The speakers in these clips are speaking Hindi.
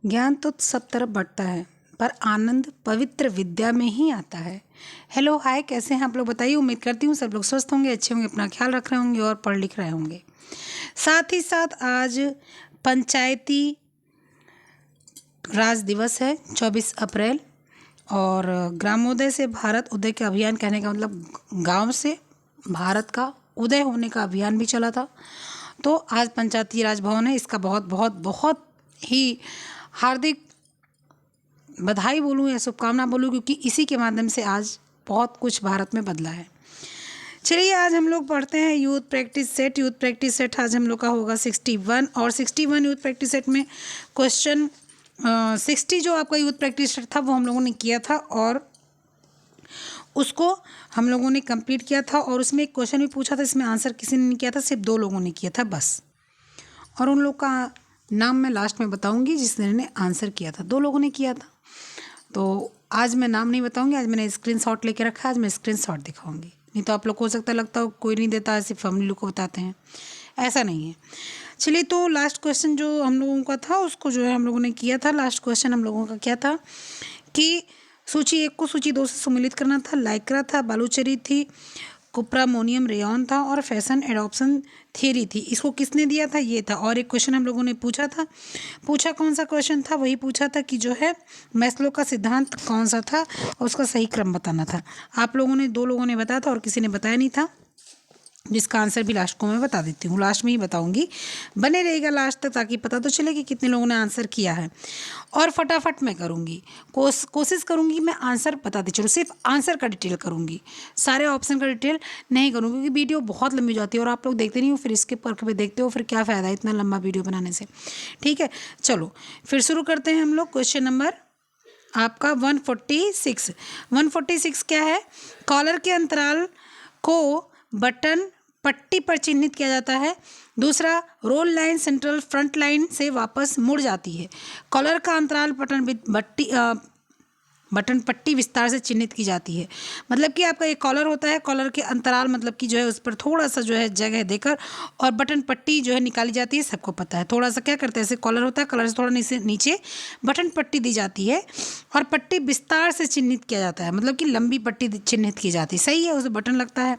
ज्ञान तो सब तरफ बढ़ता है, पर आनंद पवित्र विद्या में ही आता है। हेलो हाय, कैसे हैं आप लोग? बताइए। उम्मीद करती हूँ सब लोग स्वस्थ होंगे, अच्छे होंगे, अपना ख्याल रख रहे होंगे और पढ़ लिख रहे होंगे। साथ ही साथ आज पंचायती राज दिवस है, 24 अप्रैल। और ग्रामोदय से भारत उदय का अभियान, कहने का मतलब गांव से भारत का उदय होने का अभियान भी चला था। तो आज पंचायती राज भवन है, इसका बहुत बहुत बहुत ही हार्दिक बधाई बोलूँ या शुभकामना बोलूँ, क्योंकि इसी के माध्यम से आज बहुत कुछ भारत में बदला है। चलिए, आज हम लोग पढ़ते हैं youth practice set. Youth practice set आज हम लोग का होगा 61, और 61 यूथ प्रैक्टिस सेट में क्वेश्चन 60 जो आपका यूथ प्रैक्टिस सेट था वो हम लोगों ने किया था, और उसको हम लोगों ने कंप्लीट किया था। और उसमें एक क्वेश्चन भी पूछा था, इसमें आंसर किसी ने नहीं किया था, सिर्फ 2 लोगों ने किया था बस। और उन लोग का नाम मैं लास्ट में बताऊंगी जिसने आंसर किया था। 2 लोगों ने किया था, तो आज मैं नाम नहीं बताऊंगी। आज मैंने स्क्रीनशॉट लेके रखा है, आज मैं स्क्रीनशॉट दिखाऊंगी। नहीं तो आप लोग को हो सकता है लगता हो कोई नहीं देता, सिर्फ फैमिली लोग को बताते हैं, ऐसा नहीं है। चलिए, तो लास्ट क्वेश्चन जो हम लोगों का था उसको जो है हम लोगों ने किया था। लास्ट क्वेश्चन हम लोगों का क्या था कि सूची 1 को सूची 2 से सम्मिलित करना था। लाइक्रा था, बालूचरी थी, कुप्रामोनियम रेयॉन था, और फैशन एडॉप्शन थियरी थी। इसको किसने दिया था? ये था। और एक क्वेश्चन हम लोगों ने पूछा कौन सा क्वेश्चन था? वही पूछा था कि जो है मैस्लो का सिद्धांत कौन सा था और उसका सही क्रम बताना था। आप लोगों ने 2 लोगों ने बताया था और किसी ने बताया नहीं था, जिसका आंसर भी लास्ट को मैं बता देती हूँ। लास्ट में ही बताऊंगी, बने रहेगा लास्ट तक, ताकि पता तो चले कि कितने लोगों ने आंसर किया है। और फटाफट मैं करूँगी, कोशिश करूँगी मैं आंसर बताती चलूँ, सिर्फ आंसर का डिटेल करूँगी, सारे ऑप्शन का डिटेल नहीं करूँगी, क्योंकि वीडियो बहुत लंबी हो जाती है और आप लोग देखते नहीं हो, फिर इसके पर पे देखते हो, फिर क्या फ़ायदा है इतना लंबा वीडियो बनाने से। ठीक है, चलो फिर शुरू करते हैं हम लोग। क्वेश्चन नंबर आपका 146। 146 क्या है? कॉलर के अंतराल को बटन पट्टी पर चिन्हित किया जाता है। दूसरा, roll line central front line से वापस मुड़ जाती है। कॉलर का अंतराल बटन पट्टी विस्तार से चिन्हित की जाती है। मतलब कि आपका एक कॉलर होता है, कॉलर के अंतराल मतलब कि जो है उस पर थोड़ा सा जो है जगह देकर और बटन पट्टी जो है निकाली जाती है, सबको पता है। थोड़ा सा क्या करते हैं, ऐसे कॉलर होता है, कॉलर से थोड़ा नीचे बटन पट्टी दी जाती है और पट्टी विस्तार से चिन्हित किया जाता है, मतलब कि लंबी पट्टी चिन्हित की जाती है। सही है, उसे बटन लगता है।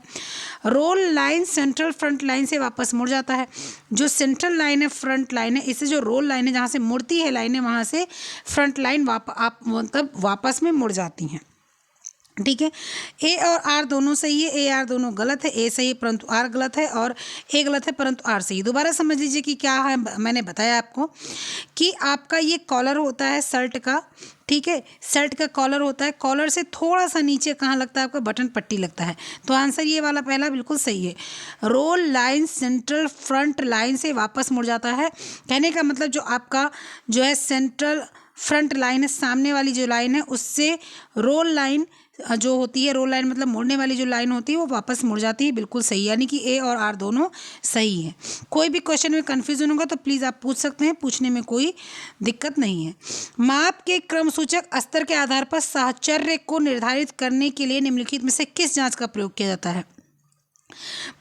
Roll line central front line से वापस मुड़ जाता है। जो सेंट्रल लाइन है, फ्रंट लाइन है, इससे जो रोल लाइन है जहाँ से मुड़ती है लाइनें, वहाँ से फ्रंट लाइन मतलब वापस में मुड़ जाती हैं। ठीक है, ए और आर दोनों सही है, ए आर दोनों गलत है। ए सही है परंतु आर गलत है, और ए गलत है परंतु आर सही है। दोबारा समझ लीजिए कि क्या है। मैंने बताया आपको कि आपका ये कॉलर होता है शर्ट का। ठीक है, शर्ट का कॉलर होता है, कॉलर से थोड़ा सा नीचे कहाँ लगता है? आपका बटन पट्टी लगता है। तो आंसर ये वाला पहला बिल्कुल सही है। Roll line central front line से वापस मुड़ जाता है। कहने का मतलब जो आपका जो है सेंट्रल फ्रंट लाइन है, सामने वाली जो लाइन है, उससे रोल लाइन जो होती है, रोल लाइन मतलब मुड़ने वाली जो लाइन होती है, वो वापस मुड़ जाती है। बिल्कुल सही, यानी कि ए और आर दोनों सही है। कोई भी क्वेश्चन में कन्फ्यूजन होगा तो प्लीज़ आप पूछ सकते हैं, पूछने में कोई दिक्कत नहीं है। माप के क्रम सूचक स्तर के आधार पर साहचर्य को निर्धारित करने के लिए निम्नलिखित में से किस जांच का प्रयोग किया जाता है?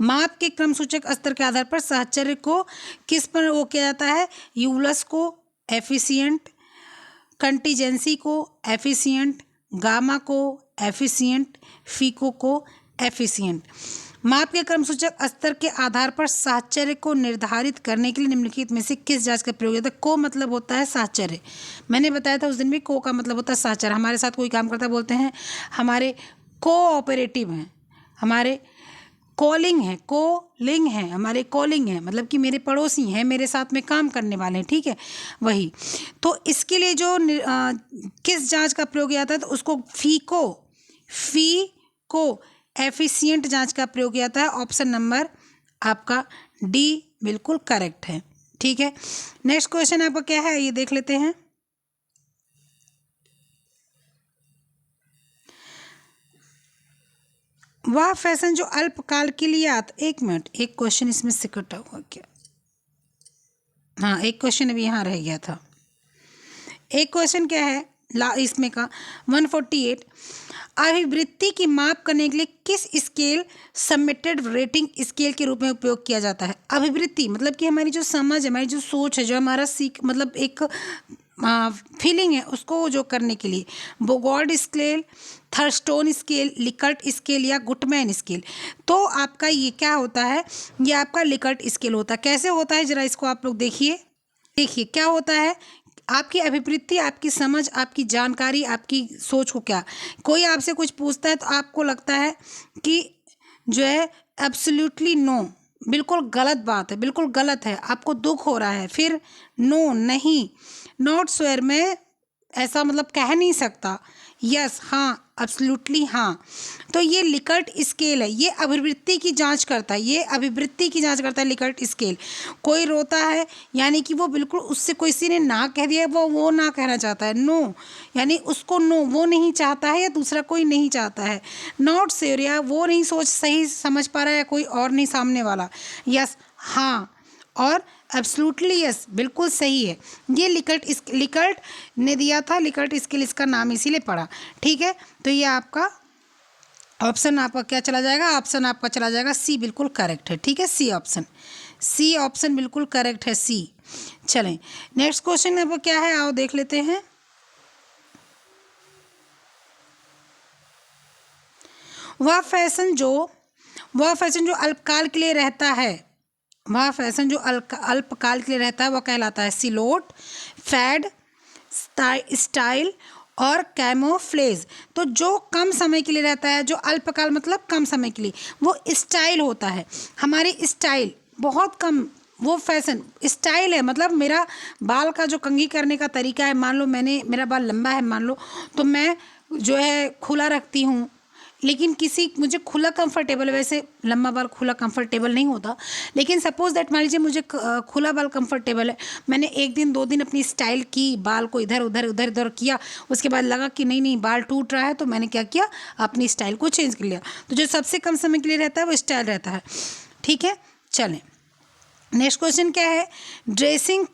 माप के क्रम सूचक स्तर के आधार पर साहचर्य को किस पर वो किया जाता है? यूलस को एफिशिएंट, कंटीजेंसी को एफिशिएंट, गामा को एफिशिएंट, फीको को एफिशिएंट। माप के क्रम सूचक स्तर के आधार पर साहचर्य को निर्धारित करने के लिए निम्नलिखित में से किस जांच का प्रयोग होता है? को मतलब होता है साहचर्य। मैंने बताया था उस दिन भी, को का मतलब होता है साहचर्य। हमारे साथ कोई काम करता है, बोलते हैं हमारे कोऑपरेटिव हैं, हमारे कॉलिंग है, कॉलिंग है, हमारे कॉलिंग है, मतलब कि मेरे पड़ोसी हैं, मेरे साथ में काम करने वाले हैं। ठीक है, वही। तो इसके लिए जो किस जांच का प्रयोग किया जाता है, तो उसको फीको एफिशिएंट जांच का प्रयोग किया जाता है। ऑप्शन नंबर आपका डी बिल्कुल करेक्ट है। ठीक है, नेक्स्ट क्वेश्चन आपका क्या है, ये देख लेते हैं। वह फैशन जो अल्पकाल के लिए एक मिनट, एक क्वेश्चन इसमें से कटा हुआ क्या? हाँ, एक क्वेश्चन अभी यहाँ रह गया था। एक क्वेश्चन क्या है इसमें का 148, अभिवृत्ति की माप करने के लिए किस स्केल सबमिटेड रेटिंग स्केल के रूप में उपयोग किया जाता है? अभिवृत्ति मतलब कि हमारी जो समझ है, हमारी जो सोच है, जो हमारा सीख मतलब एक फीलिंग है, उसको जो करने के लिए बोगॉर्ड स्केल, थर्स्टोन स्केल, लिकर्ट स्केल या गुटमैन स्केल। तो आपका ये क्या होता है? ये आपका लिकर्ट स्केल होता है। कैसे होता है जरा इसको आप लोग देखिए। देखिए क्या होता है, आपकी अभिवृत्ति, आपकी समझ, आपकी जानकारी, आपकी सोच को क्या, कोई आपसे कुछ पूछता है तो आपको लगता है कि जो है एब्सोल्युटली नो, बिल्कुल गलत बात है, बिल्कुल गलत है, आपको दुख हो रहा है, फिर नो, नहीं, नॉट श्योर, मैं ऐसा मतलब कह नहीं सकता, यस, हाँ, एब्सोल्युटली हाँ। तो ये लिकर्ट स्केल है, ये अभिवृत्ति की जांच करता है, ये अभिवृत्ति की जांच करता है लिकर्ट स्केल। कोई रोता है यानी कि वो बिल्कुल, उससे किसी ने ना कह दिया, वो ना कहना चाहता है, नो यानी उसको नो, वो नहीं चाहता है या दूसरा कोई नहीं चाहता है। नॉट श्योर या वो नहीं सही समझ पा रहा है, या कोई और नहीं सामने वाला, यस, हाँ, और एब्सोल्युटली यस, बिल्कुल सही है। ये लिकर्ट ने दिया था, लिकर्ट स्केल इसका नाम इसीलिए पड़ा। ठीक है, तो ये आपका ऑप्शन आपका क्या चला जाएगा? ऑप्शन आपका चला जाएगा सी, बिल्कुल करेक्ट है। ठीक है, सी ऑप्शन बिल्कुल करेक्ट है, सी। चलें नेक्स्ट क्वेश्चन अब क्या है, आओ देख लेते हैं। वह फैशन जो अल्पकाल के लिए रहता है, वह फैशन जो अल्पकाल के लिए रहता है, वह कहलाता है सिलोट, फैड, स्टाइल और कैमोफ्लेज। तो जो कम समय के लिए रहता है, जो अल्पकाल मतलब कम समय के लिए, वो स्टाइल होता है। हमारी स्टाइल बहुत कम, वो फैशन स्टाइल है, मतलब मेरा बाल का जो कंघी करने का तरीका है, मान लो मेरा बाल लंबा है, मान लो, तो मैं जो है खुला रखती हूँ, लेकिन मुझे खुला कंफर्टेबल है, वैसे लंबा बाल खुला कंफर्टेबल नहीं होता, लेकिन सपोज दैट मान लीजिए मुझे खुला बाल कंफर्टेबल है, मैंने 1 दिन 2 दिन अपनी स्टाइल की, बाल को इधर उधर किया, उसके बाद लगा कि नहीं बाल टूट रहा है, तो मैंने क्या किया, अपनी स्टाइल को चेंज कर लिया। तो जो सबसे कम समय के लिए रहता है वो स्टाइल रहता है। ठीक है, चलें नेक्स्ट क्वेश्चन क्या है, ड्रेसिंग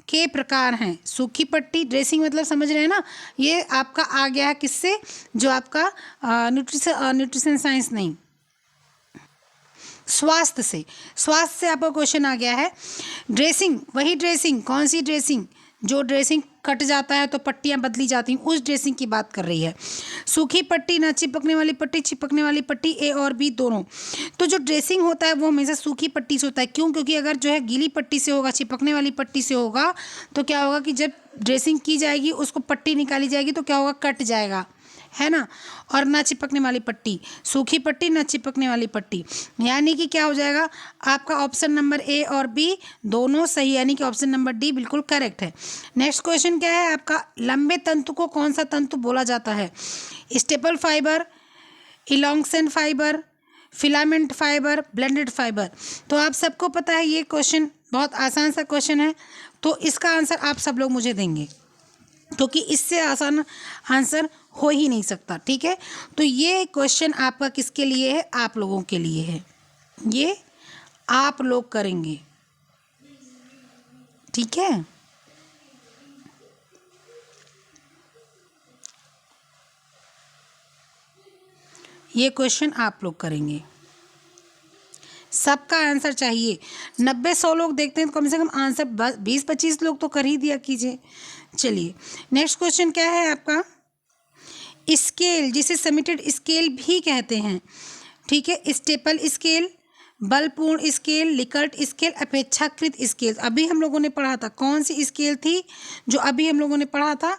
के प्रकार हैं। सूखी पट्टी, ड्रेसिंग मतलब समझ रहे हैं ना, ये आपका आ गया है किससे, जो आपका न्यूट्रिशन साइंस नहीं, स्वास्थ्य से आपका क्वेश्चन आ गया है। ड्रेसिंग, वही ड्रेसिंग, कौन सी ड्रेसिंग, जो ड्रेसिंग कट जाता है तो पट्टियाँ बदली जाती हैं, उस ड्रेसिंग की बात कर रही है। सूखी पट्टी, ना चिपकने वाली पट्टी, चिपकने वाली पट्टी, ए और बी दोनों। तो जो ड्रेसिंग होता है वो हमेशा सूखी पट्टी से होता है। क्यों? क्योंकि अगर जो है गीली पट्टी से होगा, चिपकने वाली पट्टी से होगा, तो क्या होगा कि जब ड्रेसिंग की जाएगी, उसको पट्टी निकाली जाएगी, तो क्या होगा, कट जाएगा, है ना। और ना चिपकने वाली पट्टी, सूखी पट्टी, ना चिपकने वाली पट्टी, यानी कि क्या हो जाएगा आपका ऑप्शन नंबर ए और बी दोनों सही, यानी कि ऑप्शन नंबर डी बिल्कुल करेक्ट है। नेक्स्ट क्वेश्चन क्या है आपका, लंबे तंतु को कौन सा तंतु बोला जाता है? Staple fibre, elongation fibre, filament fibre, blended fibre. तो आप सबको पता है ये क्वेश्चन बहुत आसान सा क्वेश्चन है, तो इसका आंसर आप सब लोग मुझे देंगे, क्योंकि इससे आसान आंसर हो ही नहीं सकता। ठीक है, तो ये क्वेश्चन आपका किसके लिए है? आप लोगों के लिए है, ये आप लोग करेंगे। ठीक है, ये क्वेश्चन आप लोग करेंगे, सबका आंसर चाहिए। 90-100 लोग देखते हैं तो कम से कम आंसर 20-25 लोग तो कर ही दिया कीजिए। चलिए नेक्स्ट क्वेश्चन क्या है आपका, स्केल, जिसे समिटेड स्केल भी कहते हैं। ठीक है, स्टेपल स्केल, बलपूर्ण स्केल, लिकर्ट स्केल, अपेक्षाकृत स्केल। अभी हम लोगों ने पढ़ा था, कौन सी स्केल थी जो अभी हम लोगों ने पढ़ा था?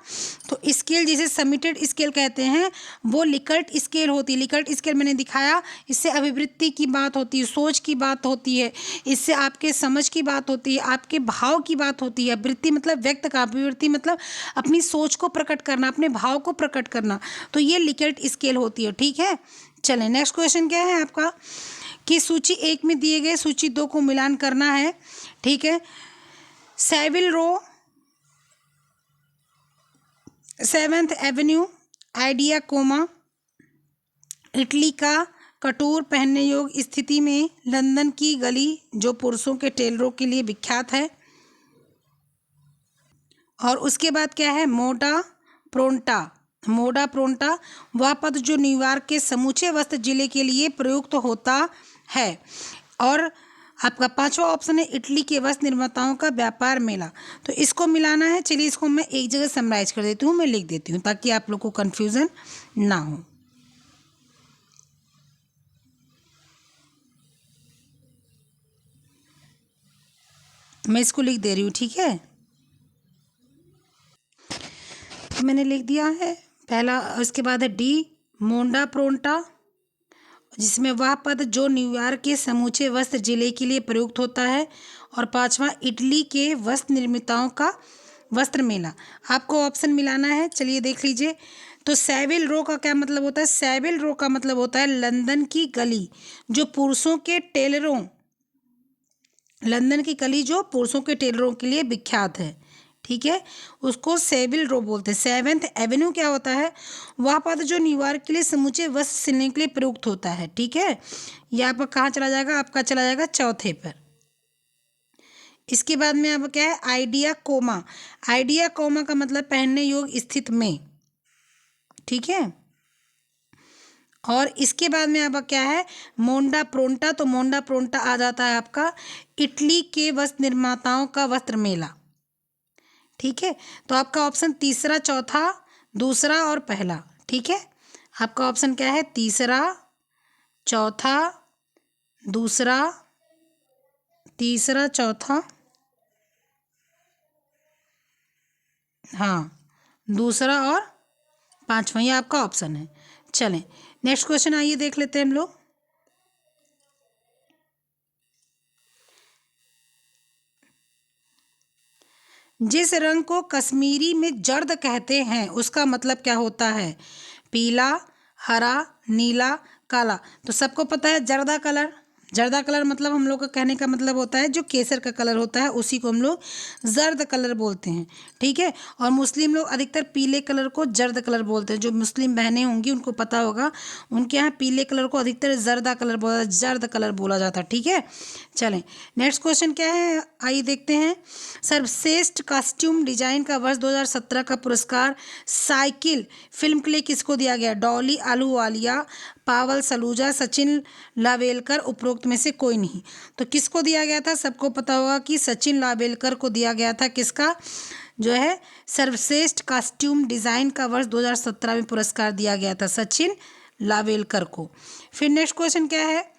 तो स्केल जिसे समिटेड स्केल कहते हैं वो लिकर्ट स्केल होती है। लिकर्ट स्केल मैंने दिखाया, इससे अभिवृत्ति की बात होती है, सोच की बात होती है, इससे आपके समझ की बात होती है, आपके भाव की बात होती है। वृत्ति मतलब व्यक्त का, अभिवृत्ति मतलब अपनी सोच को प्रकट करना, अपने भाव को प्रकट करना, तो ये लिकर्ट स्केल होती है। ठीक है, चलें नेक्स्ट क्वेश्चन क्या है आपका, कि सूची 1 में दिए गए सूची 2 को मिलान करना है। ठीक है, सेविल रो, 7th एवेन्यू, आइडिया कोमा, इटली का कटोर पहनने योग्य स्थिति में लंदन की गली जो पुरुषों के टेलरों के लिए विख्यात है। और उसके बाद क्या है, मोटा प्रोंटा, मोडा प्रोंटा वह पद जो न्यूयॉर्क के समूचे वस्त्र जिले के लिए प्रयुक्त होता है। और आपका पांचवा ऑप्शन है इटली के वस्त्र निर्माताओं का व्यापार मेला। तो इसको मिलाना है। चलिए इसको मैं एक जगह समराइज कर देती हूँ, मैं लिख देती हूँ ताकि आप लोग को कन्फ्यूज़न ना हो। मैं इसको लिख दे रही हूँ, ठीक है। मैंने लिख दिया है पहला। इसके बाद है डी, मोंडा प्रोंटा, जिसमें वह पद जो न्यूयॉर्क के समूचे वस्त्र जिले के लिए प्रयुक्त होता है। और पांचवा इटली के वस्त्र निर्माताओं का वस्त्र मेला। आपको ऑप्शन मिलाना है। चलिए देख लीजिए। तो सेविल रो का क्या मतलब होता है? सेविल रो का मतलब होता है लंदन की गली जो पुरुषों के टेलरों, लंदन की गली जो पुरुषों के टेलरों के लिए विख्यात है, ठीक है, उसको सेविल रो बोलते हैं। सेवेंथ एवेन्यू क्या होता है? वह पद जो न्यूयॉर्क के लिए समूचे वस्त्र सिलने के लिए प्रयुक्त होता है, ठीक है। यह आपका कहाँ चला जाएगा? आपका चला जाएगा चौथे पर। इसके बाद में आपका क्या है? Idea coma. आइडिया कोमा का मतलब पहनने योग्य स्थित में, ठीक है। और इसके बाद में आपका क्या है? मोंडा प्रोंटा। तो मोंडा प्रोंटा आ जाता है आपका इटली के वस्त्र निर्माताओं का वस्त्र मेला, ठीक है। तो आपका ऑप्शन तीसरा, चौथा, दूसरा और पहला, ठीक है। आपका ऑप्शन क्या है? तीसरा, चौथा, दूसरा, तीसरा, चौथा, हाँ, दूसरा और पांचवा, ये आपका ऑप्शन है। चलें नेक्स्ट क्वेश्चन आइए देख लेते हैं हम लोग। जिस रंग को कश्मीरी में जर्द कहते हैं उसका मतलब क्या होता है? पीला, हरा, नीला, काला। तो सबको पता है जर्दा कलर। जर्दा कलर मतलब हम लोग का कहने का मतलब होता है जो केसर का कलर होता है उसी को हम लोग जर्द कलर बोलते हैं, ठीक है। और मुस्लिम लोग अधिकतर पीले कलर को जर्द कलर बोलते हैं। जो मुस्लिम बहनें होंगी उनको पता होगा, उनके यहाँ पीले कलर को अधिकतर जर्दा कलर बोला, जर्द कलर बोला जाता है, ठीक है। चलें नेक्स्ट क्वेश्चन क्या है आइए देखते हैं। सर्वश्रेष्ठ कॉस्ट्यूम डिजाइन का वर्ष 2017 का पुरस्कार साइकिल फिल्म के लिए किसको दिया गया? डॉली आलूवालिया, पावल सलूजा, सचिन लावेलकर, उपरोक्त में से कोई नहीं। तो किसको दिया गया था? सबको पता होगा कि सचिन लावेलकर को दिया गया था। किसका जो है सर्वश्रेष्ठ कॉस्ट्यूम डिजाइन का वर्ष 2017 में पुरस्कार दिया गया था? सचिन लावेलकर को। फिर नेक्स्ट क्वेश्चन क्या है?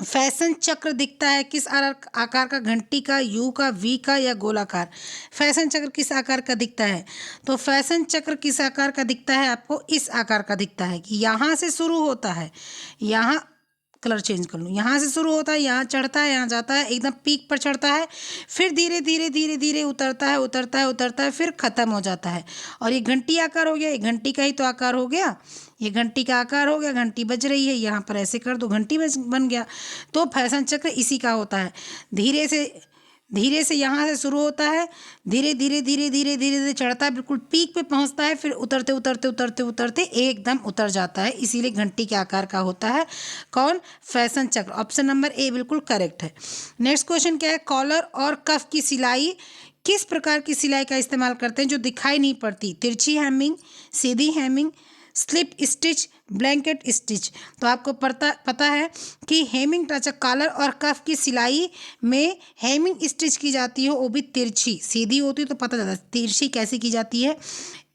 फैशन चक्र दिखता है किस आकार का? घंटी का, यू का, वी का या गोलाकार? फैशन चक्र किस आकार का दिखता है? तो फैशन चक्र किस आकार का दिखता है? आपको इस आकार का दिखता है कि यहाँ से शुरू होता है, यहाँ कलर चेंज कर लूँ, यहाँ से शुरू होता है, यहाँ चढ़ता है, यहाँ जाता है, एकदम पीक पर चढ़ता है, फिर धीरे धीरे धीरे धीरे उतरता है, उतरता है, उतरता है, फिर ख़त्म हो जाता है। और ये घंटी आकार हो गया, ये घंटी का ही तो आकार हो गया, ये घंटी का आकार हो गया, घंटी बज रही है, यहाँ पर ऐसे कर दो घंटी बन गया। तो फैशन चक्र इसी का होता है। धीरे से यहाँ से शुरू होता है, धीरे धीरे धीरे धीरे धीरे धीरे चढ़ता है, बिल्कुल पीक पे पहुँचता है, फिर उतरते उतरते उतरते उतरते एकदम उतर जाता है, इसीलिए घंटी के आकार का होता है। कौन? फैशन चक्र। ऑप्शन नंबर ए बिल्कुल करेक्ट है। नेक्स्ट क्वेश्चन क्या है? कॉलर और कफ की सिलाई किस प्रकार की सिलाई का इस्तेमाल करते हैं जो दिखाई नहीं पड़ती? तिरछी हेमिंग, सीधी hemming, slip stitch, blanket stitch. तो आपको पता है कि हेमिंग टच कॉलर और कफ की सिलाई में हेमिंग स्टिच की जाती है, वो भी तिरछी। सीधी होती है तो पता चलता है, तिरछी कैसे की जाती है?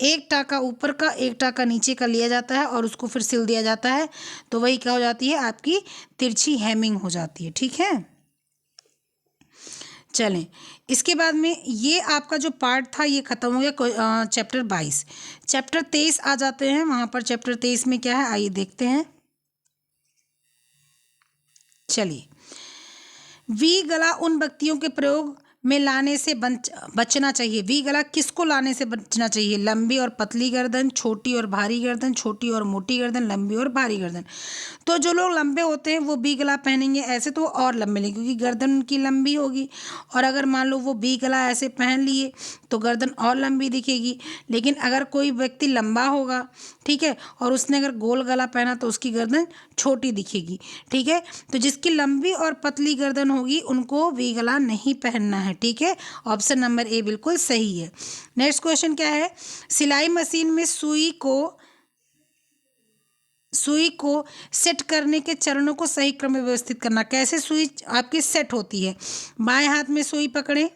एक टाका ऊपर का, एक टाका नीचे का लिया जाता है और उसको फिर सिल दिया जाता है, तो वही क्या हो जाती है? आपकी तिरछी हेमिंग हो जाती है, ठीक है। चलें इसके बाद में ये आपका जो पार्ट था ये ख़त्म हो गया। चैप्टर 22, चैप्टर 23 आ जाते हैं। वहाँ पर चैप्टर 23 में क्या है आइए देखते हैं। चलिए, वी गला उन व्यक्तियों के प्रयोग में लाने से बचना चाहिए। वी गला किसको लाने से बचना चाहिए? लंबी और पतली गर्दन, छोटी और भारी गर्दन, छोटी और मोटी गर्दन, लंबी और भारी गर्दन। तो जो लोग लंबे होते हैं वो वी गला पहनेंगे, ऐसे तो वो और लंबे लेंगे क्योंकि गर्दन उनकी लंबी होगी। और अगर मान लो वो वी गला ऐसे पहन लिए तो गर्दन और लंबी दिखेगी। लेकिन अगर कोई व्यक्ति लंबा होगा, ठीक है, और उसने अगर गोल गला पहना तो उसकी गर्दन छोटी दिखेगी, ठीक है। तो जिसकी लंबी और पतली गर्दन होगी उनको वी गला नहीं पहनना है, ठीक है। ऑप्शन नंबर ए बिल्कुल सही है। नेक्स्ट क्वेश्चन क्या है, सिलाई मशीन में सुई को सेट करने के चरणों को सही क्रम में व्यवस्थित करना। कैसे सुई आपकी सेट होती है, बाएं हाथ में सुई पकड़ें,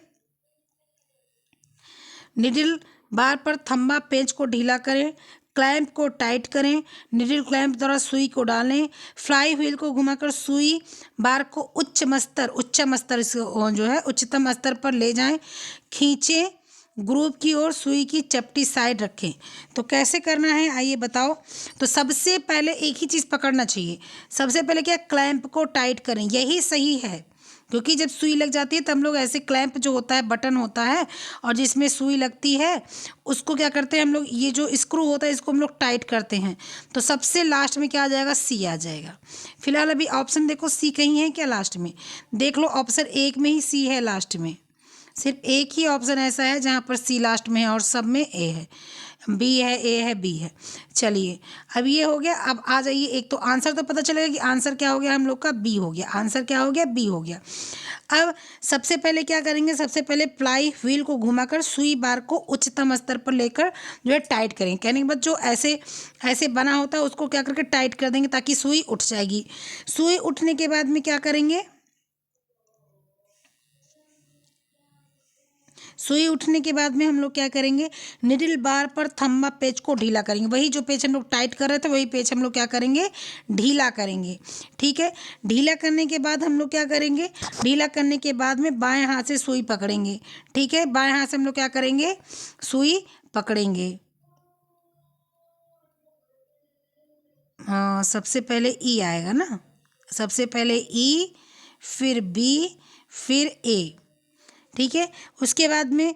निडल बार पर थंबा पेंच को ढीला करें, क्लैंप को टाइट करें, निडल क्लैंप द्वारा सुई को डालें, फ्लाई व्हील को घुमाकर सुई बार को उच्चतम स्तर पर ले जाएं, खींचें, ग्रुप की ओर सुई की चपटी साइड रखें। तो कैसे करना है आइए बताओ। तो सबसे पहले एक ही चीज़ पकड़ना चाहिए, सबसे पहले क्या, क्लैंप को टाइट करें, यही सही है। क्योंकि जब सुई लग जाती है तो हम लोग ऐसे क्लैंप जो होता है, बटन होता है और जिसमें सुई लगती है उसको क्या करते हैं हम लोग, ये जो स्क्रू होता है इसको हम लोग टाइट करते हैं। तो सबसे लास्ट में क्या आ जाएगा, सी आ जाएगा। फिलहाल अभी ऑप्शन देखो, सी कहीं है क्या लास्ट में, देख लो ऑप्शन एक में ही सी है लास्ट में, सिर्फ एक ही ऑप्शन ऐसा है जहाँ पर सी लास्ट में है और सब में ए है, बी है, ए है, बी है। चलिए अब ये हो गया, अब आ जाइए, एक तो आंसर तो पता चलेगा कि आंसर क्या हो गया हम लोग का, बी हो गया। आंसर क्या हो गया, बी हो गया। अब सबसे पहले क्या करेंगे, सबसे पहले प्लाई व्हील को घुमाकर सुई बार को उच्चतम स्तर पर लेकर जो है टाइट करेंगे। कहने के बाद जो ऐसे ऐसे बना होता है उसको क्या करके टाइट कर देंगे ताकि सुई उठ जाएगी। सुई उठने के बाद में क्या करेंगे, सुई उठने के बाद में हम लोग क्या करेंगे, निडल बार पर थंबा पेच को ढीला करेंगे। वही जो पेच हम लोग टाइट कर रहे थे वही पेच हम लोग क्या करेंगे, ढीला करेंगे, ठीक है। ढीला करने के बाद हम लोग क्या करेंगे, ढीला करने के बाद में बाएं हाथ से सुई पकड़ेंगे, ठीक है। बाएं हाथ से हम लोग क्या करेंगे, सुई पकड़ेंगे। हाँ, सबसे पहले ई आएगा ना, सबसे पहले ई, फिर बी, फिर ए, ठीक है। उसके बाद में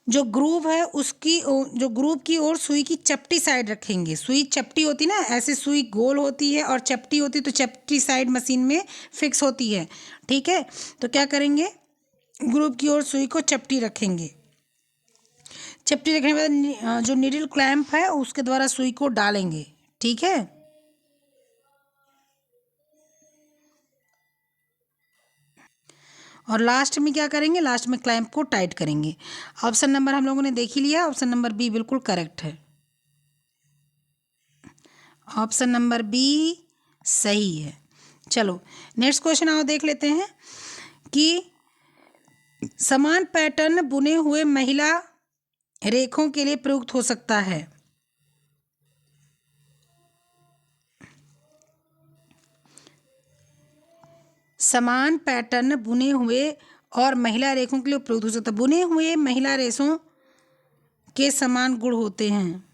जो ग्रूव है उसकी जो ग्रूव की ओर सुई की चपटी साइड रखेंगे। सुई चपटी होती ना, ऐसे सुई गोल होती है और चपटी होती है, तो चपटी साइड मशीन में फिक्स होती है, ठीक है। तो क्या करेंगे, ग्रूव की ओर सुई को चपटी रखेंगे। चपटी रखने के बाद जो नीडल क्लैंप है उसके द्वारा सुई को डालेंगे, ठीक है। और लास्ट में क्या करेंगे, लास्ट में क्लैंप को टाइट करेंगे। ऑप्शन नंबर हम लोगों ने देख ही लिया, ऑप्शन नंबर बी बिल्कुल करेक्ट है। ऑप्शन नंबर बी सही है। चलो नेक्स्ट क्वेश्चन आओ देख लेते हैं कि समान पैटर्न बुने हुए महिला रेखों के लिए प्रयुक्त हो सकता है। समान पैटर्न बुने हुए और महिला रेखों के लिए प्रयुक्त हो सकता है। बुने हुए महिला रेशों के समान गुण होते हैं।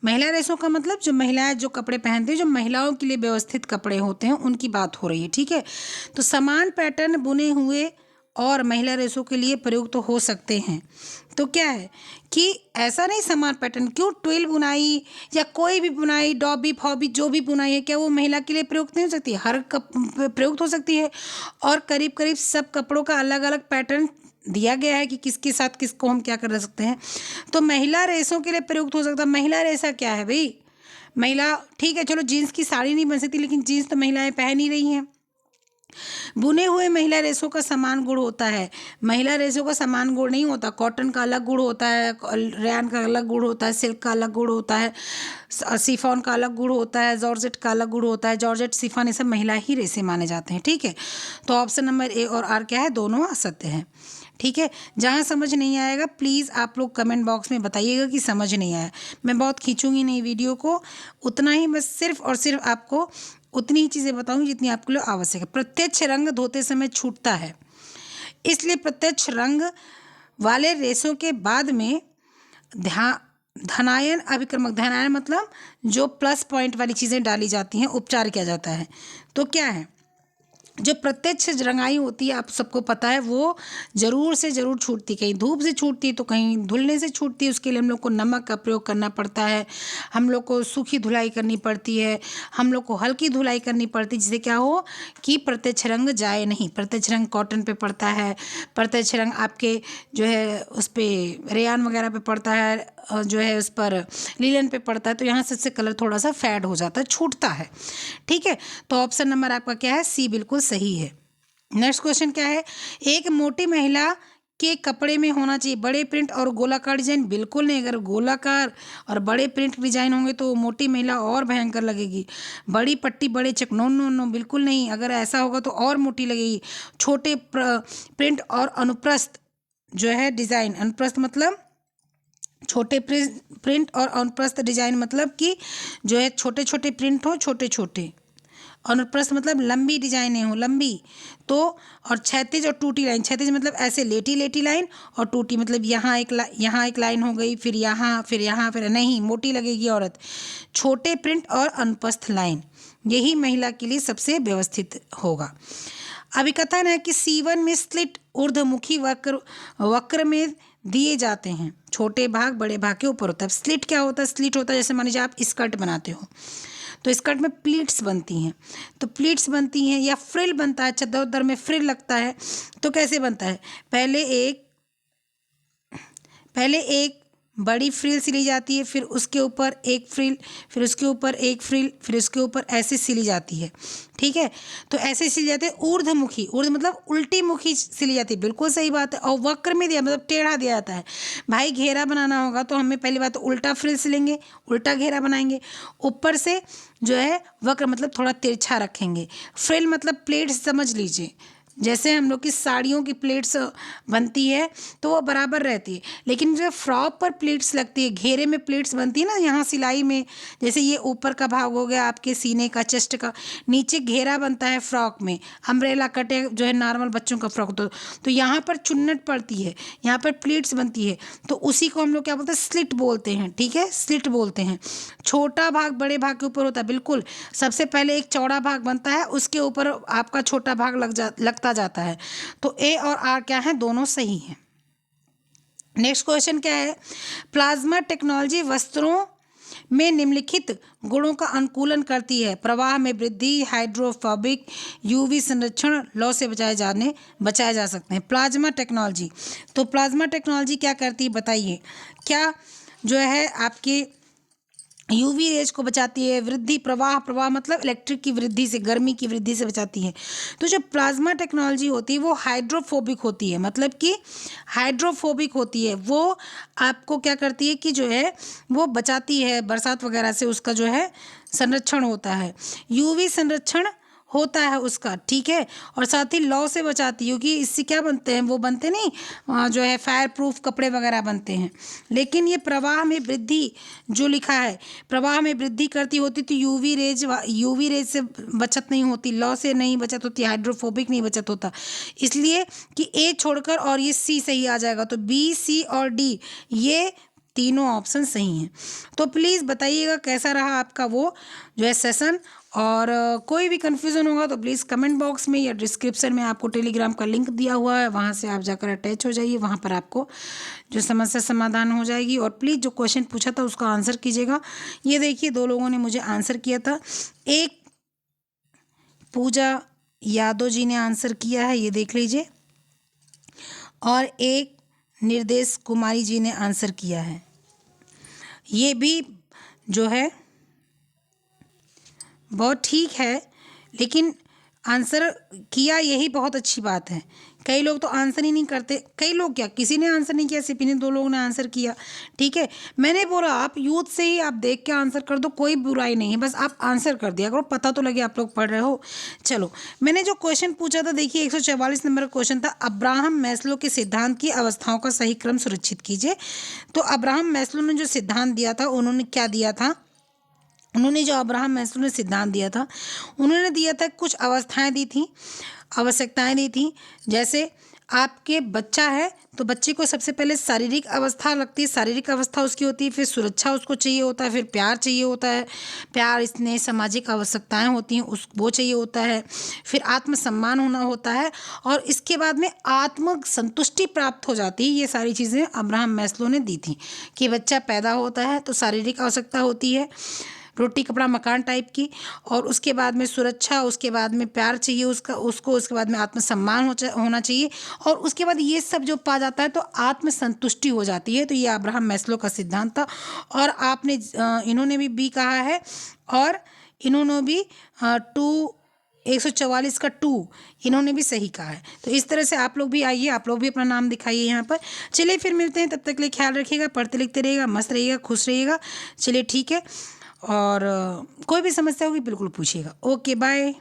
महिला रेशों का मतलब जो महिलाएं जो कपड़े पहनती हैं, जो महिलाओं के लिए व्यवस्थित कपड़े होते हैं उनकी बात हो रही है, ठीक है। तो समान पैटर्न बुने हुए और महिला रेशों के लिए प्रयुक्त हो सकते हैं। तो क्या है कि ऐसा नहीं, समान पैटर्न क्यों, ट्विल बुनाई या कोई भी बुनाई, डॉबी फॉबी जो भी बुनाई है, क्या वो महिला के लिए प्रयुक्त नहीं हो सकती, हर प्रयुक्त हो सकती है। और करीब करीब सब कपड़ों का अलग अलग पैटर्न दिया गया है कि किसके साथ किसको हम क्या कर सकते हैं। तो महिला रेशों के लिए प्रयुक्त हो सकता है। महिला रेशा क्या है भाई, महिला, ठीक है चलो जीन्स की साड़ी नहीं बन सकती लेकिन जीन्स तो महिलाएं पहन ही रही हैं। बुने हुए महिला रेशों का समान गुण होता है। महिला रेशों का समान गुण नहीं होता, कॉटन का अलग गुण होता है, रेयान का अलग गुण होता है, सिल्क का अलग गुण होता है, शिफॉन का अलग गुण होता है, जॉर्जेट का अलग गुण होता है। जॉर्जेट, शिफॉन ये सब महिला ही रेशे माने जाते हैं, ठीक है। तो ऑप्शन नंबर ए और आर क्या है, दोनों असत्य हैं, ठीक है। जहाँ समझ नहीं आएगा प्लीज़ आप लोग कमेंट बॉक्स में बताइएगा कि समझ नहीं आया। मैं बहुत खींचूंगी नहीं वीडियो को, उतना ही बस सिर्फ और सिर्फ आपको उतनी ही चीज़ें बताऊंगी जितनी आपके लिए आवश्यक है। प्रत्यक्ष रंग धोते समय छूटता है, इसलिए प्रत्यक्ष रंग वाले रेशों के बाद में धनायन अभिक्रमक, धनायन मतलब जो प्लस पॉइंट वाली चीज़ें डाली जाती हैं, उपचार किया जाता है। तो क्या है, जो प्रत्यक्ष रंगाई होती है आप सबको पता है, वो ज़रूर से ज़रूर छूटती, कहीं धूप से छूटती है तो कहीं धुलने से छूटती है। उसके लिए हम लोग को नमक का प्रयोग करना पड़ता है, हम लोग को सूखी धुलाई करनी पड़ती है, हम लोग को हल्की धुलाई करनी पड़ती है, जिससे क्या हो कि प्रत्यक्ष रंग जाए नहीं। प्रत्यक्ष रंग कॉटन पे पड़ता है, प्रत्यक्ष रंग आपके जो है उस पर रेयान वगैरह पे पड़ता है, और जो है उस पर लीलन पे पड़ता है, तो यहाँ से कलर थोड़ा सा फेड हो जाता है, छूटता है। ठीक है, तो ऑप्शन नंबर आपका क्या है, सी बिल्कुल सही है। नेक्स्ट क्वेश्चन क्या है, एक मोटी महिला के कपड़े में होना चाहिए बड़े प्रिंट और गोलाकार डिजाइन। बिल्कुल नहीं, अगर गोलाकार और बड़े प्रिंट डिजाइन होंगे तो मोटी महिला और भयंकर लगेगी। बड़ी पट्टी बड़े चक, नो नो नो, बिल्कुल नहीं, अगर ऐसा होगा तो और मोटी लगेगी। छोटे प्रिंट और अनुप्रस्थ जो है डिजाइन, अनुप्रस्थ मतलब छोटे प्रिंट और अनुप्रस्थ डिजाइन मतलब कि जो है छोटे छोटे प्रिंट हो, छोटे छोटे, अनुप्रस्थ मतलब लंबी डिजाइनें हो, लंबी तो, और क्षैतिज और टूटी लाइन। क्षैतिज मतलब ऐसे लेटी लेटी लाइन, और टूटी मतलब यहाँ यहाँ एक लाइन हो गई, फिर यहाँ, फिर यहाँ, फिर नहीं, मोटी लगेगी औरत। छोटे प्रिंट और अनुप्रस्थ लाइन, यही महिला के लिए सबसे व्यवस्थित होगा। अभी कथन है कि सीवन में स्लिट ऊर्ध्वमुखी वक्र वक्र में दिए जाते हैं। छोटे भाग बड़े भाग के ऊपर होता है। स्लिट क्या होता है, स्लिट होता है जैसे मान लीजिए आप स्कर्ट बनाते हो तो स्कर्ट में प्लीट्स बनती हैं, तो प्लीट्स बनती हैं या फ्रिल बनता है, चद्दर उद्दर में फ्रिल लगता है। तो कैसे बनता है, पहले एक बड़ी फ्रिल सिली जाती है, फिर उसके ऊपर एक फ्रिल, फिर उसके ऊपर एक फ्रिल, फिर उसके ऊपर ऐसे सिली जाती है। ठीक है, तो ऐसे सिली जाती है ऊर्ध्वमुखी, ऊर्ध्व मतलब उल्टी मुखी सिली जाती है, बिल्कुल सही बात है। और वक्र में दिया मतलब टेढ़ा दिया जाता है। भाई घेरा बनाना होगा तो हमें पहली बात तो उल्टा फ्रिल सिलेंगे, उल्टा घेरा बनाएंगे, ऊपर से जो है वक्र मतलब थोड़ा तिरछा रखेंगे। फ्रिल मतलब प्लेट्स समझ लीजिए, जैसे हम लोग की साड़ियों की प्लेट्स बनती है तो वो बराबर रहती है, लेकिन जो फ्रॉक पर प्लेट्स लगती है, घेरे में प्लेट्स बनती है ना यहाँ सिलाई में, जैसे ये ऊपर का भाग हो गया आपके सीने का, चेस्ट का, नीचे घेरा बनता है फ्रॉक में, अम्ब्रेला कट है जो है नॉर्मल बच्चों का फ्रॉक, तो यहाँ पर चुन्नट पड़ती है, यहाँ पर प्लेट्स बनती है, तो उसी को हम लोग क्या बोलते हैं, स्लिट बोलते हैं। ठीक है, स्लिट बोलते हैं। छोटा भाग बड़े भाग के ऊपर होता है, बिल्कुल सबसे पहले एक चौड़ा भाग बनता है, उसके ऊपर आपका छोटा भाग लगता जाता है। तो ए और आर क्या है, दोनों सही हैं। नेक्स्ट क्वेश्चन क्या है, प्लाज्मा टेक्नोलॉजी वस्त्रों में निम्नलिखित गुणों का अनुकूलन करती है। प्रवाह में वृद्धि, हाइड्रोफोबिक, यूवी संरक्षण, लौ से बचाए जा सकते हैं। प्लाज्मा टेक्नोलॉजी, तो प्लाज्मा टेक्नोलॉजी क्या करती है बताइए, क्या जो है आपकी यूवी रेज को बचाती है, वृद्धि प्रवाह मतलब इलेक्ट्रिक की वृद्धि से, गर्मी की वृद्धि से बचाती है। तो जो प्लाज्मा टेक्नोलॉजी होती है वो हाइड्रोफोबिक होती है, मतलब कि हाइड्रोफोबिक होती है, वो आपको क्या करती है कि जो है वो बचाती है बरसात वगैरह से, उसका जो है संरक्षण होता है, यूवी संरक्षण होता है उसका। ठीक है, और साथ ही लौ से बचाती है, क्योंकि इससे क्या बनते हैं, वो बनते नहीं जो है फायर प्रूफ कपड़े वगैरह बनते हैं। लेकिन ये प्रवाह में वृद्धि जो लिखा है, प्रवाह में वृद्धि करती होती तो यूवी रेज से बचत नहीं होती, लौ से नहीं बचत होती, हाइड्रोफोबिक नहीं बचत होता। इसलिए कि ए छोड़कर और ये सी सही आ जाएगा, तो बी, सी और डी ये तीनों ऑप्शन सही हैं। तो प्लीज़ बताइएगा कैसा रहा आपका वो जो है सेशन, और कोई भी कन्फ्यूज़न होगा तो प्लीज़ कमेंट बॉक्स में या डिस्क्रिप्शन में आपको टेलीग्राम का लिंक दिया हुआ है, वहाँ से आप जाकर अटैच हो जाइए, वहाँ पर आपको जो समस्या समाधान हो जाएगी। और प्लीज़ जो क्वेश्चन पूछा था उसका आंसर कीजिएगा। ये देखिए 2 लोगों ने मुझे आंसर किया था, एक पूजा यादव जी ने आंसर किया है, ये देख लीजिए, और एक निर्देश कुमारी जी ने आंसर किया है। ये भी जो है बहुत ठीक है, लेकिन आंसर किया यही बहुत अच्छी बात है। कई लोग तो आंसर ही नहीं करते, कई लोग क्या, किसी ने आंसर नहीं किया, सिर्फ इन्हीं 2 लोगों ने आंसर किया। ठीक है, मैंने बोला आप यूथ से ही आप देख के आंसर कर दो, कोई बुराई नहीं है, बस आप आंसर कर दिया करो, पता तो लगे आप लोग पढ़ रहे हो। चलो, मैंने जो क्वेश्चन पूछा था देखिए 144 नंबर का क्वेश्चन था, अब्राहम मैस्लो के सिद्धांत की अवस्थाओं का सही क्रम सुनिश्चित कीजिए। तो अब्राहम मैस्लो ने जो सिद्धांत दिया था, उन्होंने क्या दिया था, उन्होंने जो अब्राहम मैस्लो ने सिद्धांत दिया था, उन्होंने दिया था कुछ अवस्थाएं दी थी, आवश्यकताएं दी थी, जैसे आपके बच्चा है तो बच्चे को सबसे पहले शारीरिक अवस्था लगती है, शारीरिक अवस्था उसकी होती है, फिर सुरक्षा उसको चाहिए होता है, फिर प्यार चाहिए होता है, प्यार स्नेह सामाजिक आवश्यकताएं होती हैं उस वो चाहिए होता है, फिर आत्मसम्मान होना होता है, और इसके बाद में आत्म संतुष्टि प्राप्त हो जाती है। ये सारी चीज़ें अब्राहम मैस्लो ने दी थी कि बच्चा पैदा होता है तो शारीरिक आवश्यकता होती है, रोटी कपड़ा मकान टाइप की, और उसके बाद में सुरक्षा, उसके बाद में प्यार चाहिए उसको, उसके बाद में आत्मसम्मान होना चाहिए, और उसके बाद ये सब जो पा जाता है तो आत्मसंतुष्टि हो जाती है। तो ये अब्राहम मैस्लो का सिद्धांत था। और आपने इन्होंने भी कहा है, और इन्होंने भी 144 का 2 इन्होंने भी सही कहा है। तो इस तरह से आप लोग भी आइए, आप लोग भी अपना नाम दिखाइए यहाँ पर। चलिए फिर मिलते हैं, तब तक के लिए ख्याल रखिएगा, पढ़ते लिखते रहिएगा, मस्त रहिएगा, खुश रहिएगा। चलिए ठीक है, और कोई भी समस्या होगी बिल्कुल पूछिएगा। Okay bye.